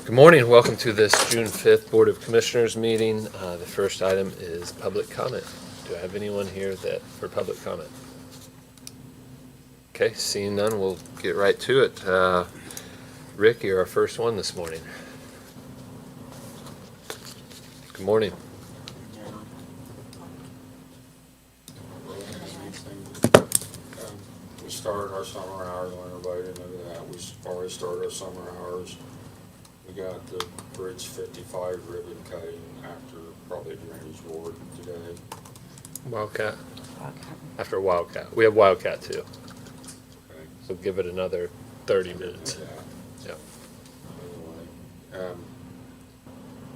Good morning. Welcome to this June 5th Board of Commissioners meeting. The first item is public comment. Do I have anyone here for public comment? Okay, seeing none, we'll get right to it. Rick, you're our first one this morning. Good morning. We started our summer hours, I want everybody to know that. We already started our summer hours. We got the Bridge 55 ribbon cutting after probably Drainage Board today. Wildcat. After Wildcat. We have Wildcat too, Okay. so give it another 30 minutes. Yeah. Yeah. Anyway,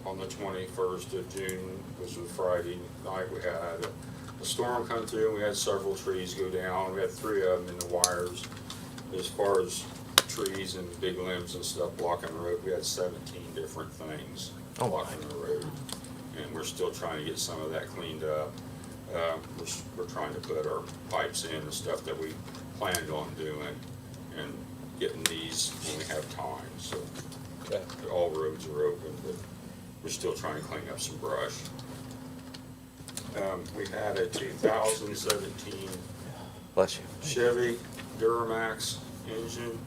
on the 21st of June, which was Friday night, we had a storm come through and we had several trees go down. We had 3 of them in the wires. As far as trees and big limbs and stuff blocking the road, we had 17 different things blocking the road. And we're still trying to get some of that cleaned up. We're trying to put our pipes in and stuff that we planned on doing and getting these when we have time. So Okay. all roads are open, but we're still trying to clean up some brush. We had a 2017 Bless you. Chevy Duramax engine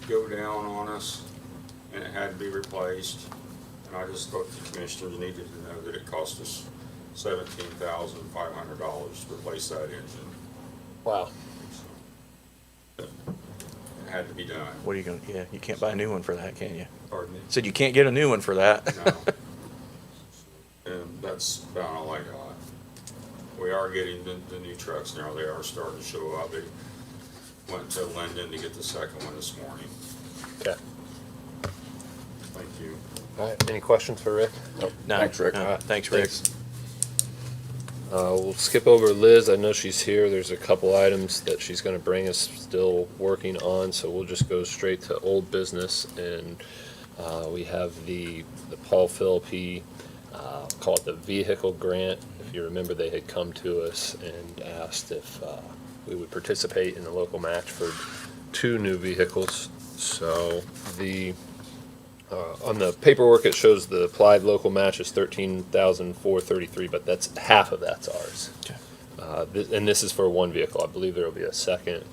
go down on us, and it had to be replaced. And I just thought the commissioners needed to know that it cost us $17,500 to replace that engine. Wow. It had to be done. What are you gonna? Yeah, you can't buy a new one for that, can you? Pardon me? Said you can't get a new one for that. No. And that's about all I got. We are getting the new trucks now. They are starting to show up. They went to Linden to get the second one this morning. Okay. Thank you. All right. Any questions for Rick? No, Thanks, Rick. no, All right, thanks, Rick. We'll skip over Liz. I know she's here. There's a couple items that she's going to bring us still working on, so we'll just go straight to old business. And we have the Paul Philippi, call it the vehicle grant. If you remember, they had come to us and asked if we would participate in the local match for 2 new vehicles. So on the paperwork, it shows the applied local match is $13,433, but that's half of that's ours. Okay. And this is for 1 vehicle. I believe there will be a second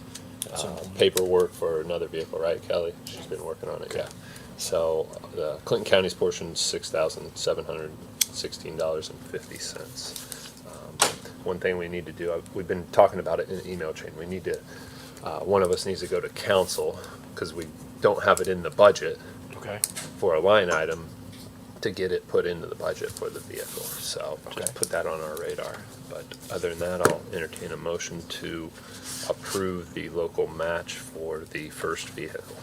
paperwork for another vehicle, right, Kelly? She's been working on it, yeah. So the Clinton County's portion is $6,716.50. One thing we need to do, we've been talking about it in the email chain. We need to, one of us needs to go to council because we don't have it in the budget Okay. for a line item to get it put into the budget for the vehicle. So Okay. just put that on our radar. But other than that, I'll entertain a motion to approve the local match for the first vehicle.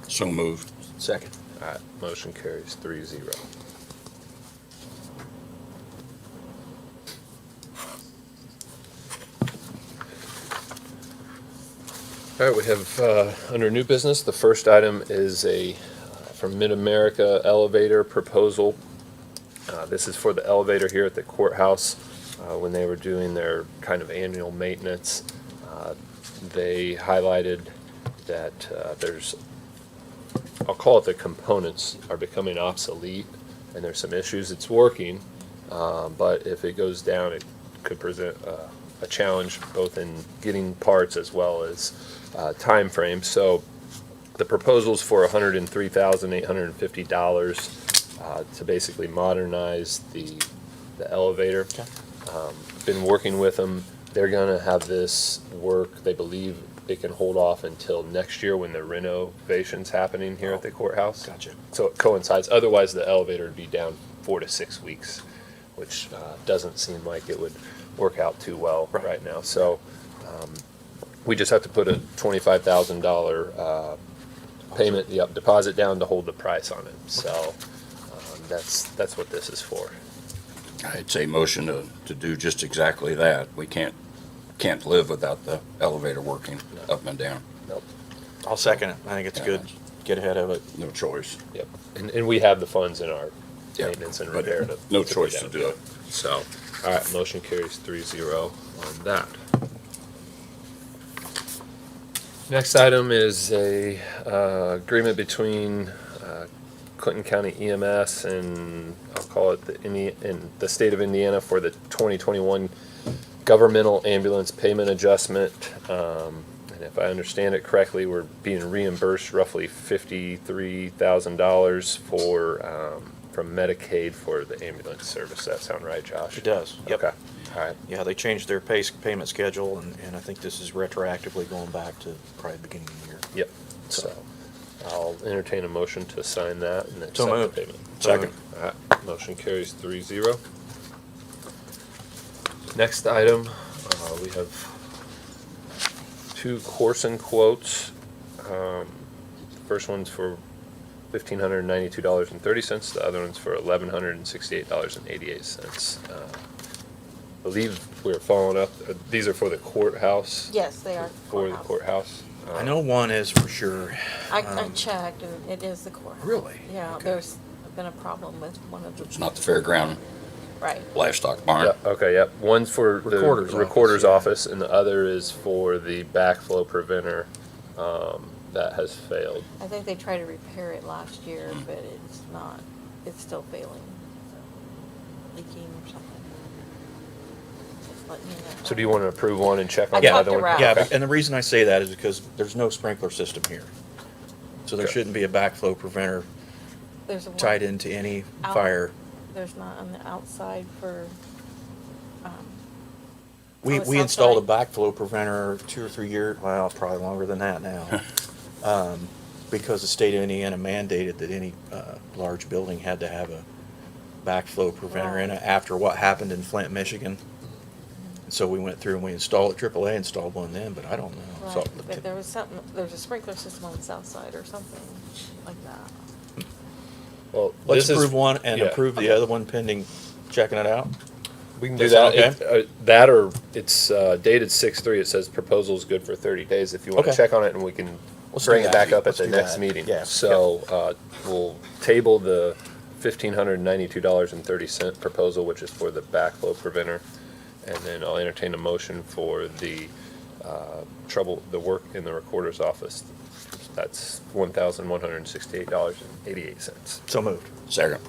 So moved. Second. All right, motion carries 3-0. All right, we have, under new business, the first item is from Mid-America Elevator proposal. This is for the elevator here at the courthouse. When they were doing their kind of annual maintenance, they highlighted that there's, I'll call it the components are becoming obsolete, and there's some issues. It's working, but if it goes down, it could present a challenge both in getting parts as well as time frame. So the proposal's for $103,850 to basically modernize the elevator. Okay. Been working with them. They're gonna have this work, they believe it can hold off until next year when the renovation's happening here at the courthouse. Gotcha. So it coincides, otherwise the elevator would be down 4 to 6 weeks, which doesn't seem like it would work out too well right now. So we just have to put a $25,000 payment, deposit down to hold the price on it. So that's what this is for. I'd say motion to do just exactly that. We can't live without the elevator working up and down. Nope. I'll second it. I think it's good. Get ahead of it. No choice. Yep. And we have the funds in our Yeah, maintenance and but repair to. no to choice be to done. do it. So, all right, motion carries 3-0 on that. Next item is a agreement between Clinton County EMS and I'll call it in the state of Indiana for the 2021 governmental ambulance payment adjustment. And if I understand it correctly, we're being reimbursed roughly $53,000 from Medicaid for the ambulance service. Does that sound right, Josh? It does. Yep. Okay. All right. Yeah, they changed their payment schedule, and I think this is retroactively going back to probably the beginning of the year. Yep. So I'll entertain a motion to sign that and accept So the moved. payment. Second. All right. Motion carries 3-0. Next item, we have two Corson quotes. First one's for $1,592.30. The other one's for $1,168.88. I believe we're following up. These are for the courthouse. Yes, they are. For the courthouse. I know one is for sure. I checked, and it is the courthouse. Really? Yeah, Okay. there's been a problem with one of the. It's not the fairground Right. livestock barn. Yep, okay, yep. One's for the Recorder's recorder's office, office, and the other is for the backflow preventer that has failed. I think they tried to repair it last year, but it's not, it's still failing. Leaking or something. Just letting you know. So do you want to approve one and check on I the talked other to one? Ralph. Yeah, Okay. and the reason I say that is because there's no sprinkler system here. So there Okay. shouldn't be a backflow preventer There's a one tied into any out- fire. There's not on the outside for, We on the south installed a side. backflow preventer 2 or 3 years, well, probably longer than that now. Because the state of Indiana mandated that any large building had to have a backflow preventer in it after what happened in Flint, Michigan. So we went through and we installed it, AAA installed one then, but I don't know. So- right, but there was something, there's a sprinkler system on the south side or something like that. Well, Let's this is- approve one and yeah. approve the other one pending checking it out. We can do Does that. that That or it's dated 6/3. It says proposal's good for 30 days. If you want to Okay. check on it, and we can Let's do bring it that. back up at Let's the do next that. meeting. Yeah. So we'll table the $1,592.30 proposal, which is for the backflow preventer, and then I'll entertain a motion for the the work in the recorder's office. That's $1,168.88. So moved. Second.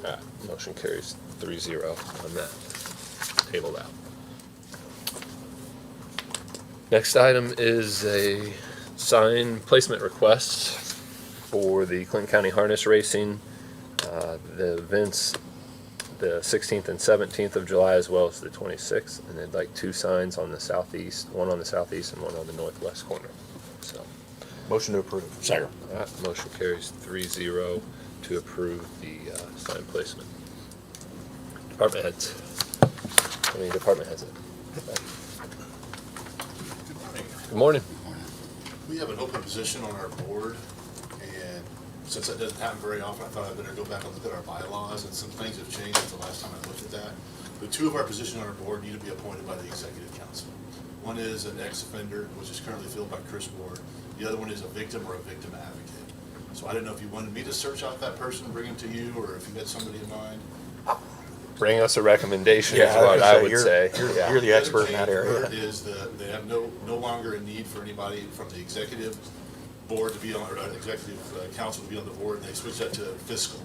Motion carries 3-0 on that. Table that. Next item is a sign placement request for the Clinton County Harness Racing. The events, the 16th and 17th of July, as well as the 26th. And they'd like two signs on the southeast, one on the southeast and one on the northwest corner. So, Motion to approve. Second. motion carries 3-0 to approve the sign placement. Department heads. How many department heads? Good morning. We have an open position on our board, and since that doesn't happen very often, I thought I'd better go back and look at our bylaws, and some things have changed since the last time I looked at that. But two of our positions on our board need to be appointed by the executive council. One is an ex-offender, which is currently filled by Chris Ward. The other one is a victim or a victim advocate. So I didn't know if you wanted me to search out that person and bring him to you, or if you had somebody in mind. Bring us a recommendation is Yeah, I was what gonna I say, would you're- say. you're- Yeah. you're the expert in that The area. other change is they have no longer a need for anybody from the executive board to be on, or executive council to be on the board, and they switched that to fiscal.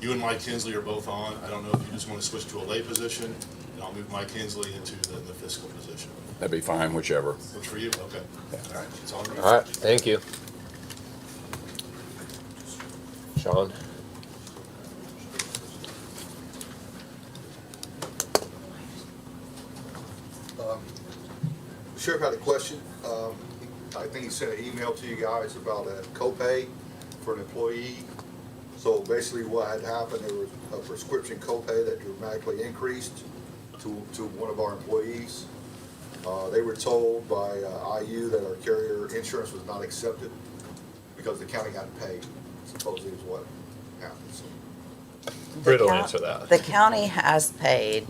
You and Mike Kinsley are both on. I don't know if you just want to switch to a lay position, and I'll move Mike Kinsley into the fiscal position. That'd be fine, whichever. Works for you? Okay. All right. It's on me. All right, thank you. Sean? Sheriff had a question. I think he sent an email to you guys about a copay for an employee. So basically what had happened, there was a prescription copay that dramatically increased to one of our employees. They were told by IU that our carrier insurance was not accepted because the county hadn't paid, supposedly is what happened. So Britt will count- answer that. The county has paid,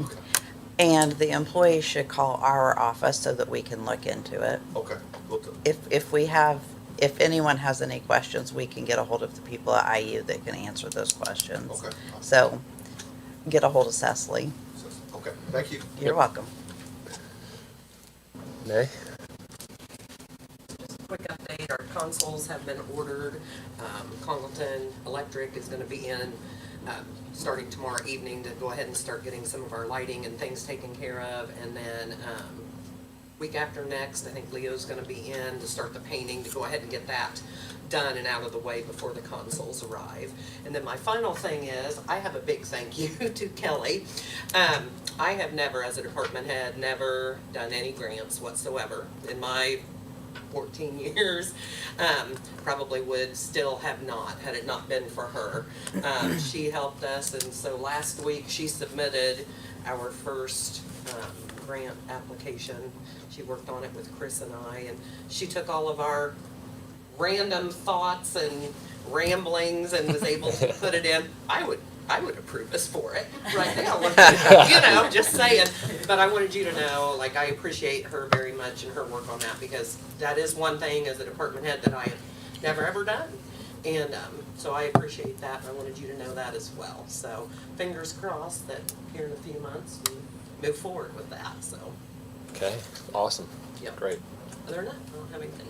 and the employee should call our office so that we can look into it. okay, look, If anyone has any questions, we can get a hold of the people at IU that can answer those questions. Okay. So, get a hold of Cecily. okay, thank you. You're welcome. Nay? Just a quick update, our consoles have been ordered. Congleton Electric is gonna be in, starting tomorrow evening to go ahead and start getting some of our lighting and things taken care of. And then, week after next, I think Leo's gonna be in to start the painting, to go ahead and get that done and out of the way before the consoles arrive. And then my final thing is, I have a big thank you to Kelly. I have never, as a department head, never done any grants whatsoever in my 14 years. Probably would still have not, had it not been for her. She helped us, and so last week she submitted our first grant application. She worked on it with Chris and I, and she took all of our random thoughts and ramblings and was able to put it in. I would approve us for it right now. You know, just saying. But I wanted you to know, like, I appreciate her very much and her work on that, because that is one thing as a department head that I have never ever done. And so I appreciate that, and I wanted you to know that as well. So fingers crossed that here in a few months we move forward with that. So Okay, awesome. Yep. Great. other than that, I don't have anything.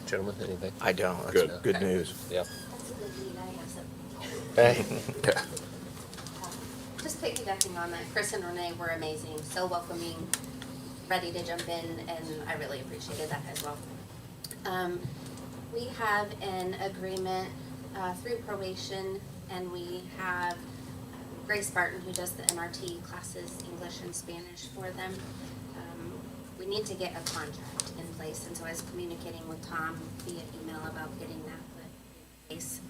Gentlemen, anything? I don't. That's Good. good news. Yeah. That's a good lead, I have some. Hey. Just piggybacking on that, Chris and Renee were amazing, so welcoming, ready to jump in, and I really appreciated that as well. We have an agreement through probation, and we have Grace Barton, who does the MRT classes, English and Spanish for them. We need to get a contract in place, and so I was communicating with Tom via email about getting that put in place.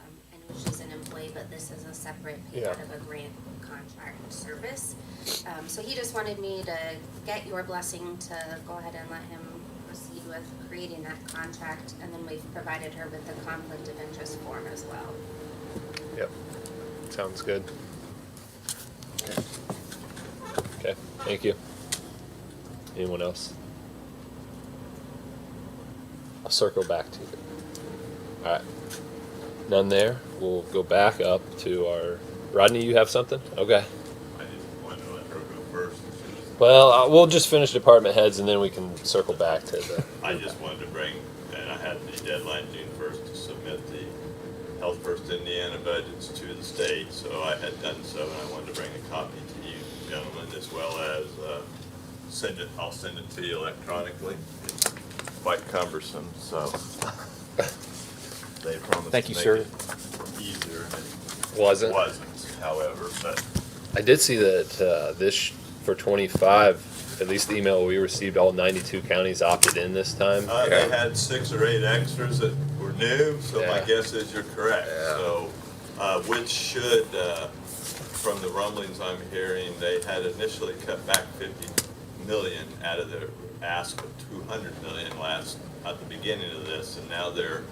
I know she's an employee, but this is a separate pay out of a grant contract service. So he just wanted me to get your blessing to go ahead and let him proceed with creating that contract, and then we've provided her with the conflict of interest form as well. Yep. Sounds good. Okay, thank you. Anyone else? I'll circle back to you. All right. None there. We'll go back up to our, Rodney, you have something? Okay. I just wanted to let her go first. Well, we'll just finish department heads and then we can circle back to the. I just wanted to bring, and I had the deadline June 1st to submit the Health First Indiana budgets to the state, so I had done so, and I wanted to bring a copy to you gentlemen, as well as I'll send it to you electronically. It's quite cumbersome, so they promised Thank to you, make sir. it easier, and it Wasn't? wasn't, however, but I did see that this, for 25, at least the email we received, all 92 counties opted in this time. they had 6 or 8 extras that were new, so my Yeah. guess is you're correct. Yeah. So, which should, from the rumblings I'm hearing, they had initially cut back 50 million out of their ask of 200 million at the beginning of this, and now they're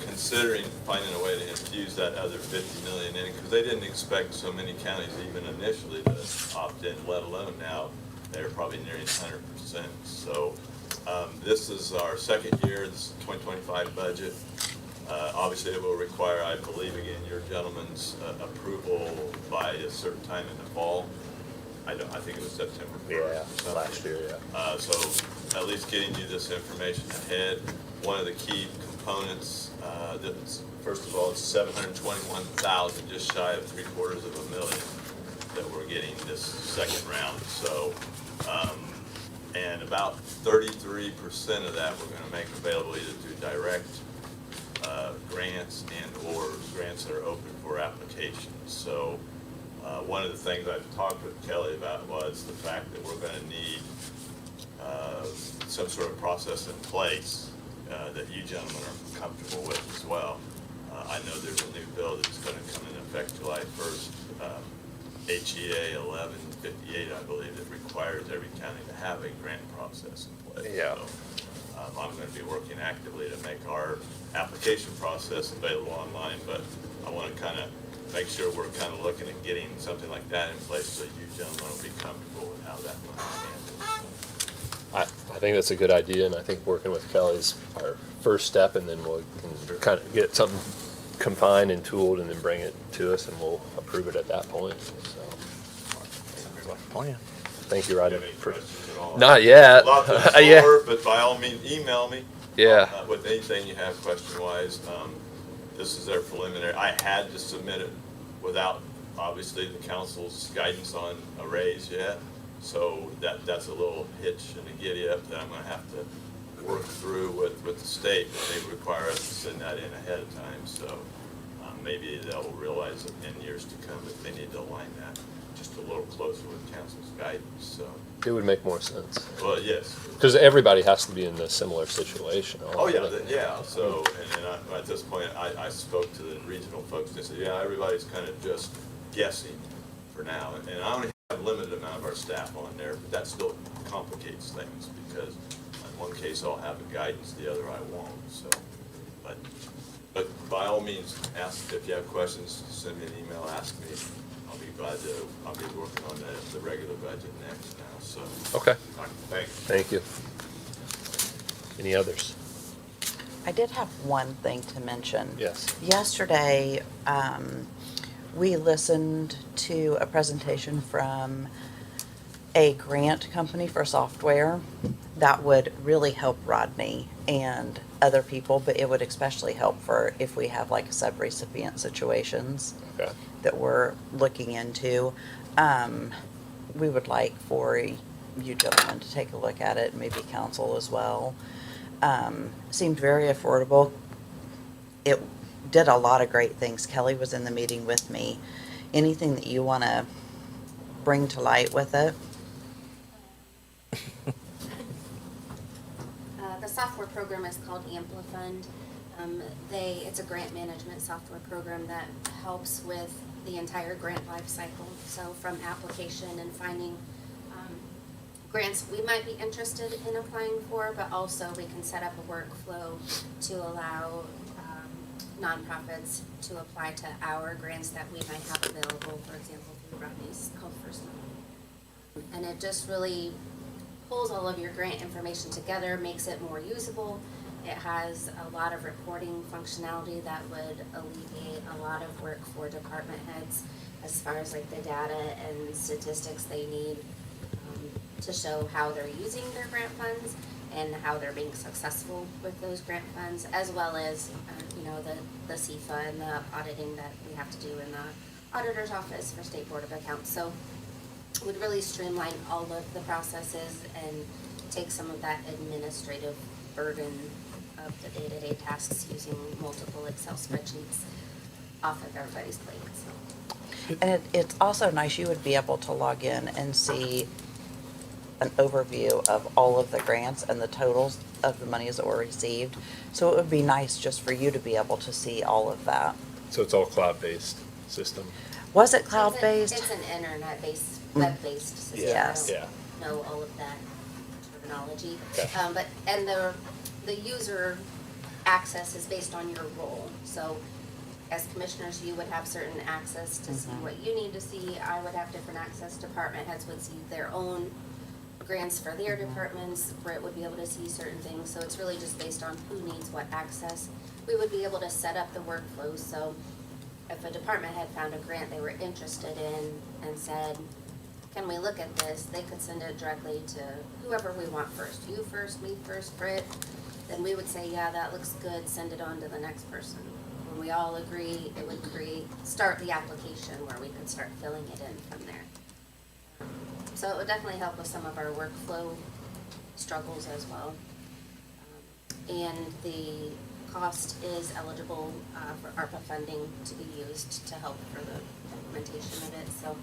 considering finding a way to infuse that other 50 million in, because they didn't expect so many counties even initially to opt in, let alone now they're probably nearing 100%. So this is our second year, this is 2025 budget. Obviously, it will require, I believe, again, your gentlemen's approval by a certain time in the fall. I think it was September 1st or something. Last year, yeah. So at least getting you this information ahead. One of the key components, first of all, it's 721,000, just shy of $750,000 that we're getting this second round. So, and about 33% of that we're going to make available either through direct grants and or grants that are open for applications. So one of the things I've talked with Kelly about was the fact that we're going to need some sort of process in place that you gentlemen are comfortable with as well. I know there's a new bill that's going to come into effect July 1st, HEA 1158, I believe, that requires every county to have a grant process in place. Yeah. So, I'm going to be working actively to make our application process available online, but I want to kind of make sure we're kind of looking at getting something like that in place so you gentlemen will be comfortable with how that money is handled. I think that's a good idea, and I think working with Kelly is our first step, and then we can kind of get something confined and tooled, and then bring it to us, and we'll approve it at that point. So, Plan. thank you, Do you Rodney. have any questions at all? Not yet. Lots of Yeah. floor, but by all means, email me. Yeah. With anything you have question-wise. this is their preliminary. I had to submit it without, obviously, the council's guidance on a raise yet. So that's a little hitch and a giddy up that I'm gonna have to work through with the state. They require us to send that in ahead of time, so maybe they'll realize it in years to come that they need to align that just a little closer with council's guidance, so. It would make more sense. Well, yes. Because everybody has to be in a similar situation. Oh, yeah, yeah, so, and at this point, I spoke to the regional folks, and they said, yeah, everybody's kind of just guessing for now. And I only have a limited amount of our staff on there, but that still complicates things, because in one case I'll have a guidance, the other I won't, so. But by all means, ask, if you have questions, send me an email, ask me. I'll be glad to, I'll be working on the regular budget next now, so. Okay, All right, thanks. thank you. Any others? I did have one thing to mention. Yes. Yesterday, we listened to a presentation from a grant company for software that would really help Rodney and other people, but it would especially help for if we have like sub-recipient situations Okay. that we're looking into. We would like for you gentlemen to take a look at it, maybe council as well. Seemed very affordable. It did a lot of great things. Kelly was in the meeting with me. Anything that you want to bring to light with it? The software program is called Amplifund. It's a grant management software program that helps with the entire grant life cycle. So from application and finding grants we might be interested in applying for, but also we can set up a workflow to allow nonprofits to apply to our grants that we might have available, for example, through Rodney's called First Money. And it just really pulls all of your grant information together, makes it more usable. It has a lot of reporting functionality that would alleviate a lot of work for department heads as far as like the data and statistics they need to show how they're using their grant funds and how they're being successful with those grant funds, as well as the CFA and the auditing that we have to do in the auditor's office for State Board of Accounts. So it would really streamline all of the processes and take some of that administrative burden of the day-to-day tasks using multiple Excel spreadsheets off of everybody's plate. So. And it's also nice, you would be able to log in and see an overview of all of the grants and the totals of the monies that were received. So it would be nice just for you to be able to see all of that. So it's all cloud-based system? Was it cloud-based? It's an internet-based, web-based system. Yes. I Yeah. don't know all of that terminology. Okay. And the user access is based on your role. So as commissioners, you would have certain access to see what you need to see. I would have different access. Department heads would see their own grants for their departments. Brett would be able to see certain things. So it's really just based on who needs what access. We would be able to set up the workflows. So if a department had found a grant they were interested in and said, can we look at this? They could send it directly to whoever we want first. You first, me first, Britt. Then we would say, yeah, that looks good, send it on to the next person. When we all agree, it would start the application where we could start filling it in from there. So it would definitely help with some of our workflow struggles as well. And the cost is eligible for ARPA funding to be used to help for the implementation of it. So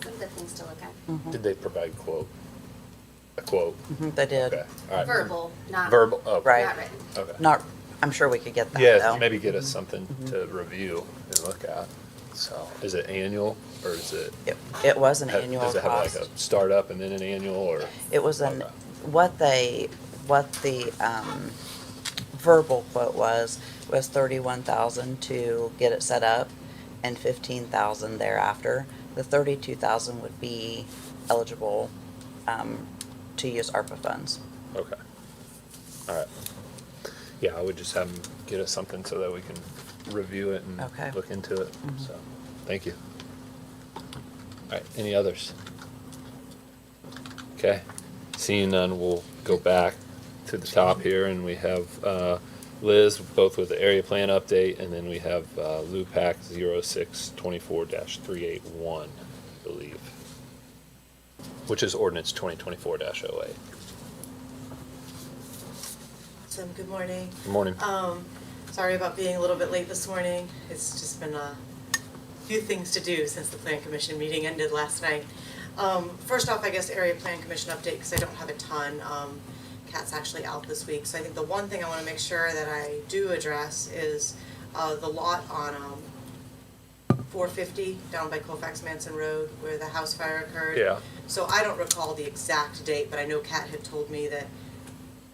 some good things to look at. Did they provide a quote? They did. Okay, all right. Verbal, not Verbal, oh. Right. not written. Okay. Not, I'm sure we could get that Yeah, though. maybe get us something to review and look at. So, is it annual, or is it? It was an annual Does it have like cost. a startup and then an annual, or? It was an, Okay. what the verbal quote was 31,000 to get it set up and 15,000 thereafter. The 32,000 would be eligible, to use ARPA funds. Okay. All right. Yeah, I would just have them get us something so that we can review it and Okay. look into it. So, thank you. All right, any others? Okay, seeing none, we'll go back to the top here, and we have Liz, both with the area plan update, and then we have LUPAC 0624-381, I believe, which is ordinance 2024-08. Awesome, good morning. Good morning. Sorry about being a little bit late this morning. It's just been a few things to do since the Plan Commission meeting ended last night. First off, I guess Area Plan Commission update, because I don't have a ton. Kat's actually out this week, so I think the one thing I want to make sure that I do address is the lot on 450 down by Colfax Manson Road where the house fire occurred. Yeah. So I don't recall the exact date, but I know Kat had told me that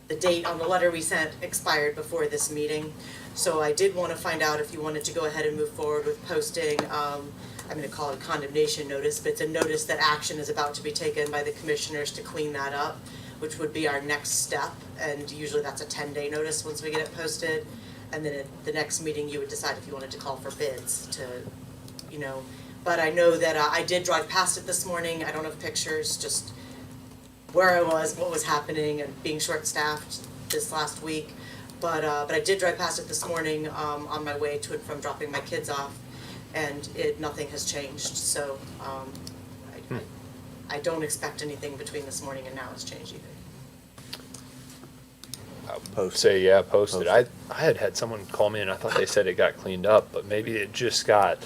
the date on the letter we sent expired before this meeting. So I did want to find out if you wanted to go ahead and move forward with posting, I'm going to call it a condemnation notice, but it's a notice that action is about to be taken by the commissioners to clean that up, which would be our next step. And usually that's a 10-day notice once we get it posted. And then at the next meeting, you would decide if you wanted to call for bids to, you know. But I know that I did drive past it this morning. I don't have pictures, just where I was, what was happening, and being short-staffed this last week. But I did drive past it this morning on my way to and from dropping my kids off, and nothing has changed. So I don't expect anything between this morning and now has changed either. Post. Say, yeah, posted. Posted. I had someone call me and I thought they said it got cleaned up, but maybe it just got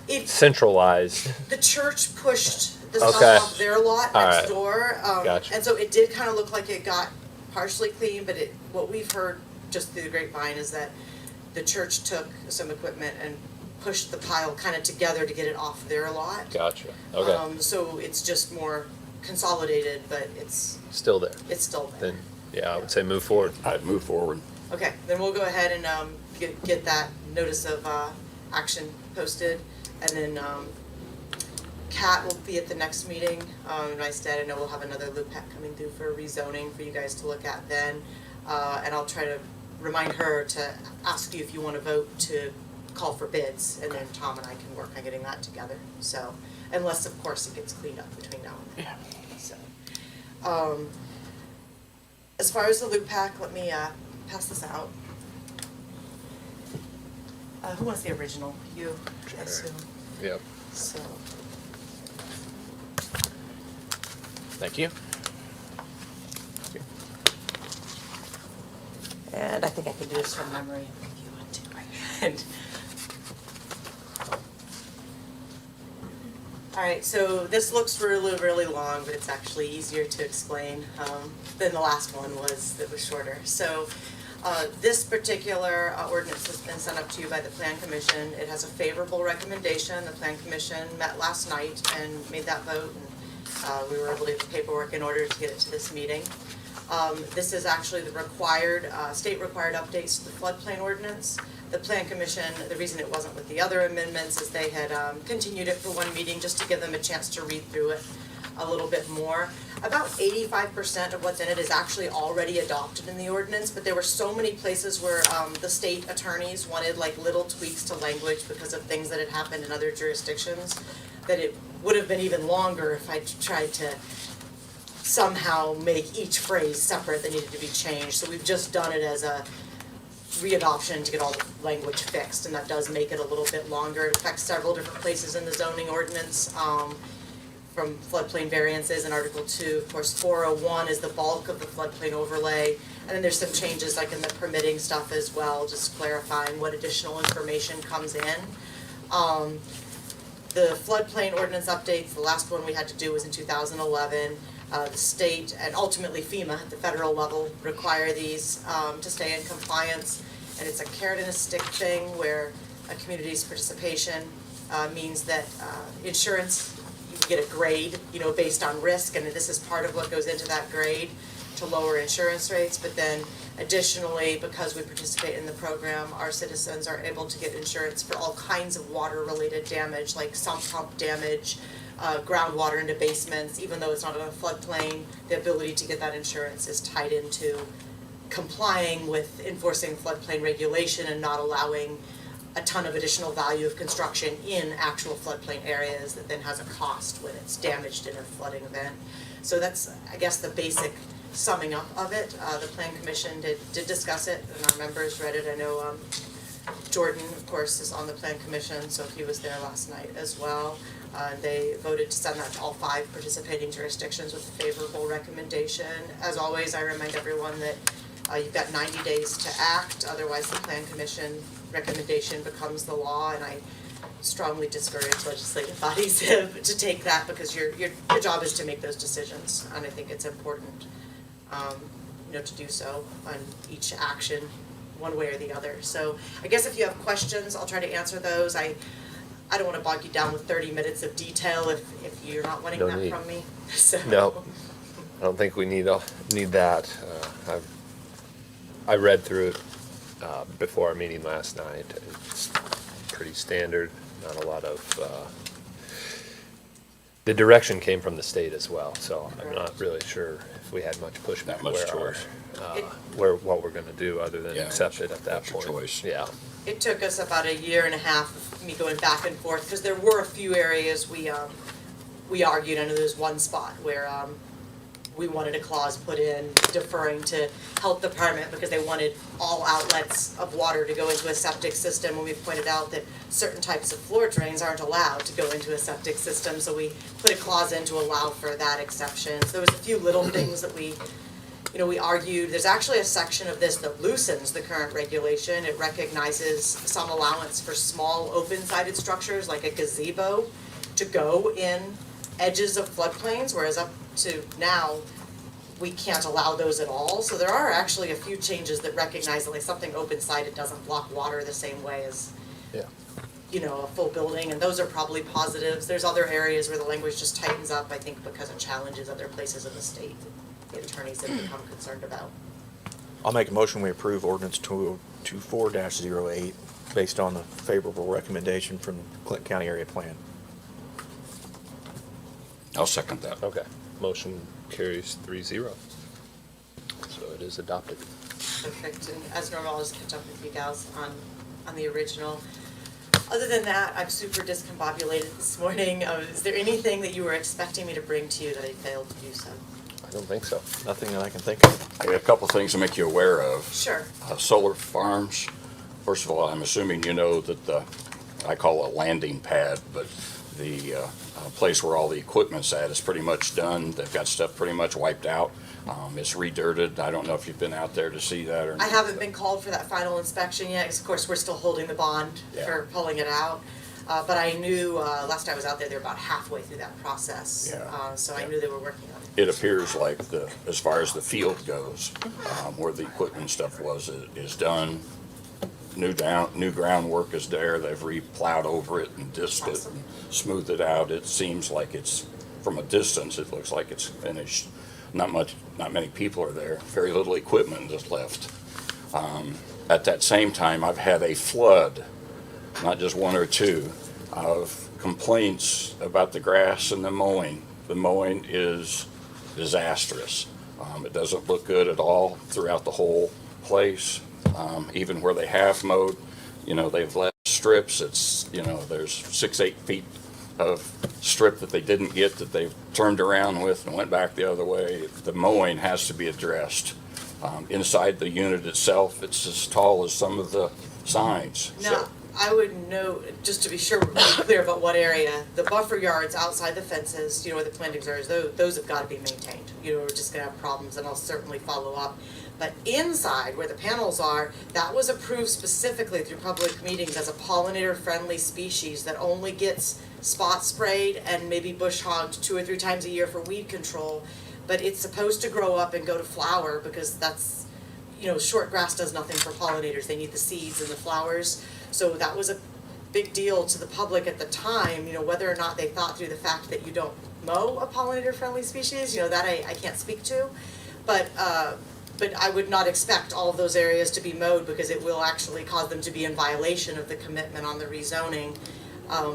It, centralized. the church pushed the stuff Okay. off their lot All next right. door. Gotcha. And so it did kind of look like it got partially clean, but what we've heard just through the grapevine is that the church took some equipment and pushed the pile kind of together to get it off their lot. Gotcha. Okay. So it's just more consolidated, but it's Still there. still there. Then, yeah, I would say move forward. I'd move forward. Okay, then we'll go ahead and get that notice of action posted, and then Kat will be at the next meeting in my stead. I know we'll have another LUPAC coming through for rezoning for you guys to look at then, and I'll try to remind her to ask you if you want to vote to call for bids, and then Tom and I can work on getting that together. So, unless of course it gets cleaned up between now and then. So, as far as the LUPAC, let me pass this out. Who wants the original? You, I assume. Yep. So, Thank you. and I think I can do this from memory if you want to. And all right, so this looks really, really long, but it's actually easier to explain than the last one was that was shorter. So this particular ordinance has been sent up to you by the Plan Commission. It has a favorable recommendation. The Plan Commission met last night and made that vote, and we were able to get the paperwork in order to get it to this meeting. This is actually the required, state-required updates to the floodplain ordinance. The Plan Commission, the reason it wasn't with the other amendments is they had continued it for one meeting just to give them a chance to read through it a little bit more. About 85% of what's in it is actually already adopted in the ordinance, but there were so many places where the state attorneys wanted like little tweaks to language because of things that had happened in other jurisdictions, that it would have been even longer if I tried to somehow make each phrase separate that needed to be changed. So we've just done it as a readoption to get all the language fixed, and that does make it a little bit longer. It affects several different places in the zoning ordinance, from floodplain variances in Article 2. Of course, 401 is the bulk of the floodplain overlay, and then there's some changes like in the permitting stuff as well, just clarifying what additional information comes in. The floodplain ordinance updates, the last one we had to do was in 2011. The state and ultimately FEMA at the federal level require these to stay in compliance. And it's a carrot and a stick thing where a community's participation means that insurance, you get a grade, based on risk, and this is part of what goes into that grade to lower insurance rates. But then additionally, because we participate in the program, our citizens are able to get insurance for all kinds of water-related damage, like sump pump damage, groundwater into basements. Even though it's not on a floodplain, the ability to get that insurance is tied into complying with enforcing floodplain regulation and not allowing a ton of additional value of construction in actual floodplain areas that then has a cost when it's damaged in a flooding event. So that's, I guess, the basic summing up of it. The Plan Commission did discuss it, and our members read it. I know Jordan, of course, is on the Plan Commission, so he was there last night as well. They voted to send that to all 5 participating jurisdictions with a favorable recommendation. As always, I remind everyone that you've got 90 days to act, otherwise the Plan Commission recommendation becomes the law, and I strongly discourage legislative bodies to take that, because your job is to make those decisions, and I think it's important, to do so on each action, one way or the other. So I guess if you have questions, I'll try to answer those. I don't want to bog you down with 30 minutes of detail if you're not wanting No that need. from me. So. No, I don't think we need that. I read through it before our meeting last night. It's pretty standard, not a lot of, the direction came from the state as well, so I'm not really sure if we had much pushback Not much choice. what we're gonna do other than Yeah, accept it at that that's your point. choice. Yeah, It took us about a year and a half of me going back and forth, because there were a few areas we argued. I know there's one spot where we wanted a clause put in deferring to health department because they wanted all outlets of water to go into a septic system, when we pointed out that certain types of floor drains aren't allowed to go into a septic system, so we put a clause in to allow for that exception. So there was a few little things that we argued. There's actually a section of this that loosens the current regulation. It recognizes some allowance for small open-sided structures like a gazebo to go in edges of floodplains, whereas up to now, we can't allow those at all. So there are actually a few changes that recognize that like something open-sided doesn't block water the same way as, yeah. a full building, and those are probably positives. There's other areas where the language just tightens up, I think, because it challenges other places in the state the attorneys have become concerned about. I'll make a motion, we approve ordinance 2024-08 based on the favorable recommendation from Clinton County Area Plan. I'll second that. Okay, motion carries 3-0. So it is adopted. Perfect, and as normal, I'll just catch up with you gals on the original. Other than that, I'm super discombobulated this morning. Is there anything that you were expecting me to bring to you that I failed to do so? I don't think so. Nothing that I can think of. I got a couple things to make you aware of. Sure. Solar farms, first of all, I'm assuming you know that I call it a landing pad, but the place where all the equipment's at is pretty much done. They've got stuff pretty much wiped out. It's redirted. I don't know if you've been out there to see that or not. I haven't been called for that final inspection yet, because of course, we're still holding the bond Yeah. for pulling it out. But I knew, last time I was out there, they were about halfway through that process. Yeah. So I knew they were working on it. It appears like as far as the field goes, where the equipment stuff was, is done. New groundwork is there. They've re-plowed over it and disked it, and smoothed it out. It seems like it's, from a distance, it looks like it's finished. Not many people are there. Very little equipment is left. At that same time, I've had a flood, not just one or two, of complaints about the grass and the mowing. The mowing is disastrous. It doesn't look good at all throughout the whole place. Even where they have mowed, they've left strips. It's, there's 6-8 feet of strip that they didn't get that they've turned around with and went back the other way. The mowing has to be addressed. Inside the unit itself, it's as tall as some of the signs. Now, I would note, just to be sure we're clear about what area, the buffer yards outside the fences, where the plantings are, those have got to be maintained. We're just gonna have problems, and I'll certainly follow up. But inside, where the panels are, that was approved specifically through public meetings as a pollinator-friendly species that only gets spot sprayed and maybe bush hogged 2 or 3 times a year for weed control. But it's supposed to grow up and go to flower, because that's, short grass does nothing for pollinators. They need the seeds and the flowers. So that was a big deal to the public at the time, whether or not they thought through the fact that you don't mow a pollinator-friendly species, that I can't speak to. But I would not expect all of those areas to be mowed, because it will actually cause them to be in violation of the commitment on the rezoning,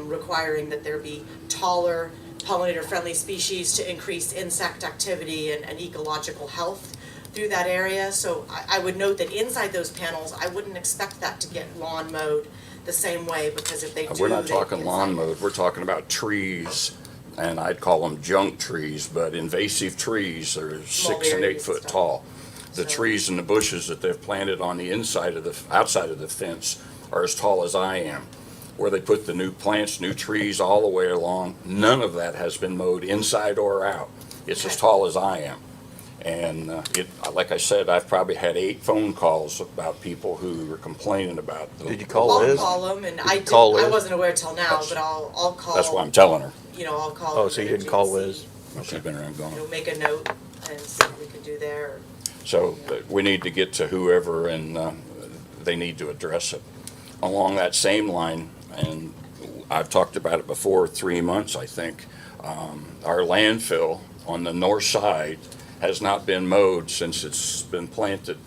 requiring that there be taller pollinator-friendly species to increase insect activity and ecological health through that area. So I would note that inside those panels, I wouldn't expect that to get lawn mowed the same way, because if they do, We're not talking inside- lawn mowed. We're talking about trees and I'd call them junk trees, but invasive trees are 6 and 8 foot stuff. tall. The So- trees and the bushes that they've planted on the inside of the, outside of the fence are as tall as I am. Where they put the new plants, new trees all the way along, none of that has been mowed inside or out. It's as Okay. tall as I am. And like I said, I've probably had 8 phone calls about people who were complaining about them. Did you call I'll Liz? call them, and Did I you call did, I Liz? wasn't aware till now, That's- but I'll call. That's why I'm telling her. You know, I'll call. Oh, so you didn't call Liz? She's been around You know, going. make a note and see what we can do there. So we need to get to whoever, and they need to address it. Along that same line, and I've talked about it before, 3 months, I think, our landfill on the north side has not been mowed since it's been planted.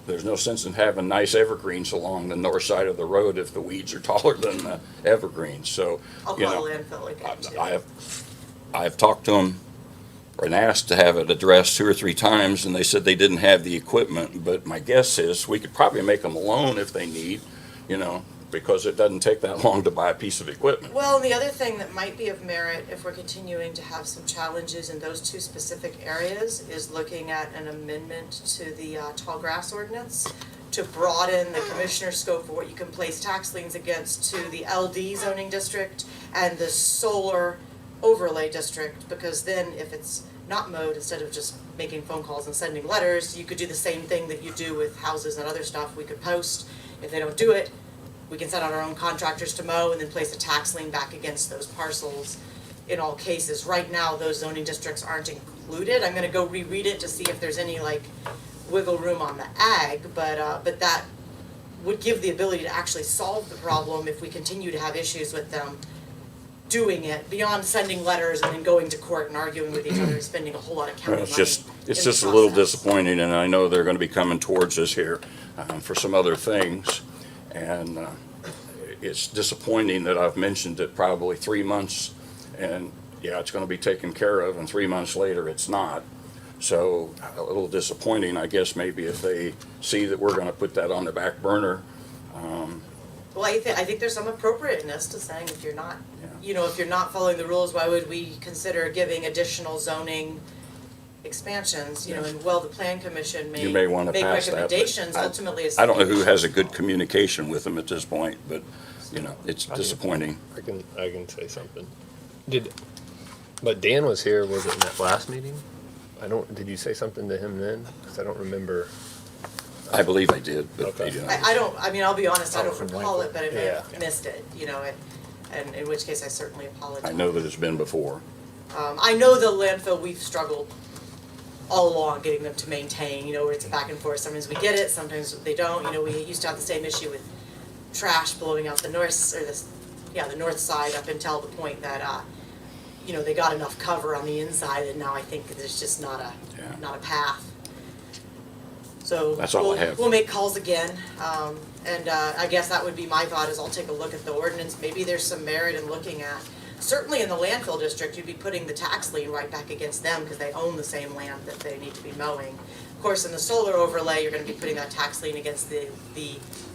There's no sense in having nice evergreens along the north side of the road if the weeds are taller than the evergreens, so, I'll you call know. landfill again too. I've talked to them and asked to have it addressed 2 or 3 times, and they said they didn't have the equipment, but my guess is we could probably make them a loan if they need, you know, because it doesn't take that long to buy a piece of equipment. Well, and the other thing that might be of merit, if we're continuing to have some challenges in those 2 specific areas, is looking at an amendment to the tall grass ordinance to broaden the commissioner's scope for what you can place tax liens against to the LD zoning district and the solar overlay district, because then if it's not mowed, instead of just making phone calls and sending letters, you could do the same thing that you do with houses and other stuff. We could post. If they don't do it, we can send out our own contractors to mow and then place a tax lien back against those parcels in all cases. Right now, those zoning districts aren't included. I'm gonna go reread it to see if there's any like wiggle room on the ag, but that would give the ability to actually solve the problem if we continue to have issues with them doing it, beyond sending letters and then going to court and arguing with each other and spending a whole lot of county money. It's in just the a little process. disappointing, and I know they're gonna be coming towards us here for some other things. And it's disappointing that I've mentioned it probably 3 months, and yeah, it's gonna be taken care of, and 3 months later, it's not. So a little disappointing, I guess, maybe if they see that we're gonna put that on the back burner. Well, I think there's some appropriateness to saying if you're not, Yeah. you know, if you're not following the rules, why would we consider giving additional zoning expansions, you know, and well, the plan commission You may wanna make pass that, but recommendations, I- ultimately it's. I don't know who has a good communication with them at this point, but, you know, it's disappointing. I can say something. But Dan was here, was it in that last meeting? Did you say something to him then? Because I don't remember. I believe I did, but they Okay. didn't. I mean, I'll be honest, I Oh, don't from recall it, but I may have Yeah. missed it, you know, and in which case I certainly apologize. I know that it's been before. I know the landfill, we've struggled all along getting them to maintain, you know, where it's back and forth. Sometimes we get it, sometimes they don't. You know, we used to have the same issue with trash blowing out the north side up until the point that, you know, they got enough cover on the inside, and now I think there's just not Yeah. a path. So That's all I have. we'll make calls again, and I guess that would be my thought, is I'll take a look at the ordinance. Maybe there's some merit in looking at, certainly in the landfill district, you'd be putting the tax lien right back against them because they own the same land that they need to be mowing. Of course, in the solar overlay, you're gonna be putting that tax lien against the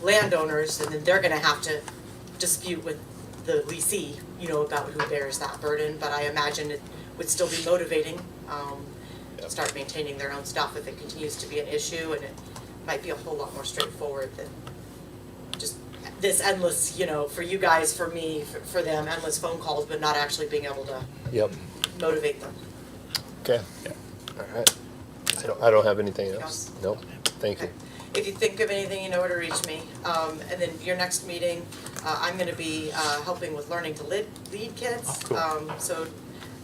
landowners, and then they're gonna have to dispute with the leasee, you know, about who bears that burden. But I imagine it would still be motivating, to start maintaining their own stuff if it continues to be an issue, and it might be a whole lot more straightforward than just this endless, you know, for you guys, for me, for them, endless phone calls, but not actually being able to Yep. motivate them. Okay. Yeah. All right. I don't have anything Anything else. else? Nope. Thank you. Okay. If you think of anything, you know where to reach me. And then your next meeting, I'm gonna be helping with learning to lead kids. Oh, cool. So,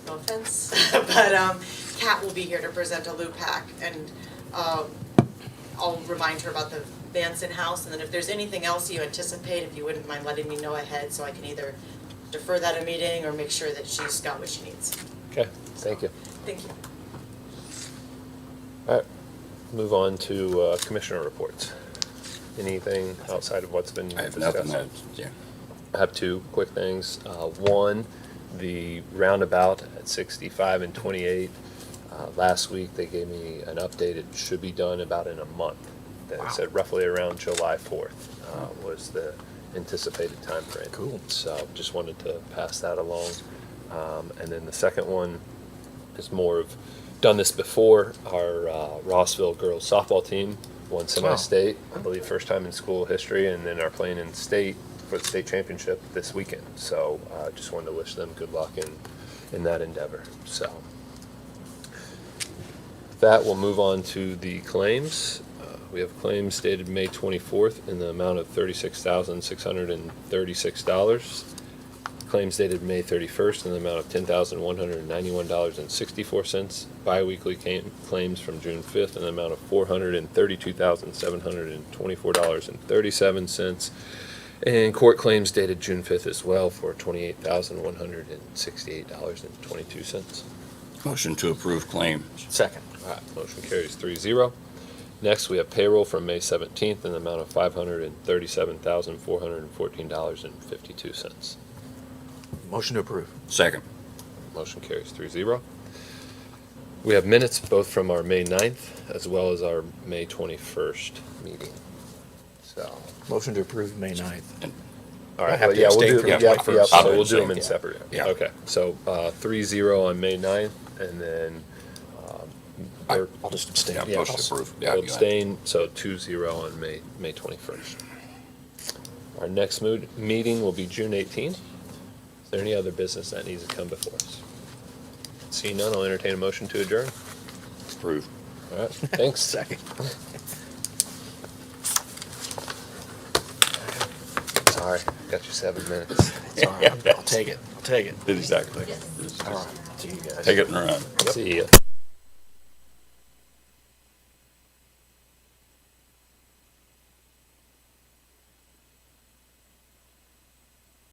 no offense, but Kat will be here to present a LUPAC, and I'll remind her about the Manson House. And then if there's anything else you anticipate, if you wouldn't mind letting me know ahead, so I can either defer that a meeting or make sure that she's got what she needs. Okay. Thank you. Thank you. All right. Move on to commissioner reports. Anything outside of what's been I have discussed? nothing that, yeah. I have 2 quick things. One, the roundabout at 65 and 28. Last week, they gave me an update. It should be done about in a month. That said roughly around July 4th was the anticipated timeframe. Cool. So just wanted to pass that along. And then the second one is more of, done this before, our Rossville girls softball team won semi-state, I believe first time in school history, and then are playing in state for the state championship this weekend. So just wanted to wish them good luck in that endeavor. So with that, we'll move on to the claims. We have claims dated May 24th in the amount of $36,636. Claims dated May 31st in the amount of $10,191.64. Biweekly claims from June 5th in the amount of $432,724.37. And court claims dated June 5th as well for $28,168.22. Motion to approve claims. Second. All right, motion carries 3-0. Next, we have payroll from May 17th in the amount of $537,414.52. Motion to approve. Second. Motion carries 3-0. We have minutes both from our May 9th as well as our May 21st meeting. So, Motion to approve May 9th. all I right, have well, to yeah, we'll abstain do, from yeah, the yeah, 21st. so I'll we'll do them in abstain. separate. Yeah. Okay, so 3-0 on May 9th, and then, or I'll just abstain. Yeah, motion to approve. Yeah, I'll go ahead. abstain, so 2-0 on May 21st. Our next meeting will be June 18th. Is there any other business that needs to come before us? Seeing none, I'll entertain a motion to adjourn. Approve. All right, thanks. Second. Sorry, got you 7 minutes. It's all right. I'll take it. I'll take it. Exactly. All right. See you guys. Take it and run. See ya.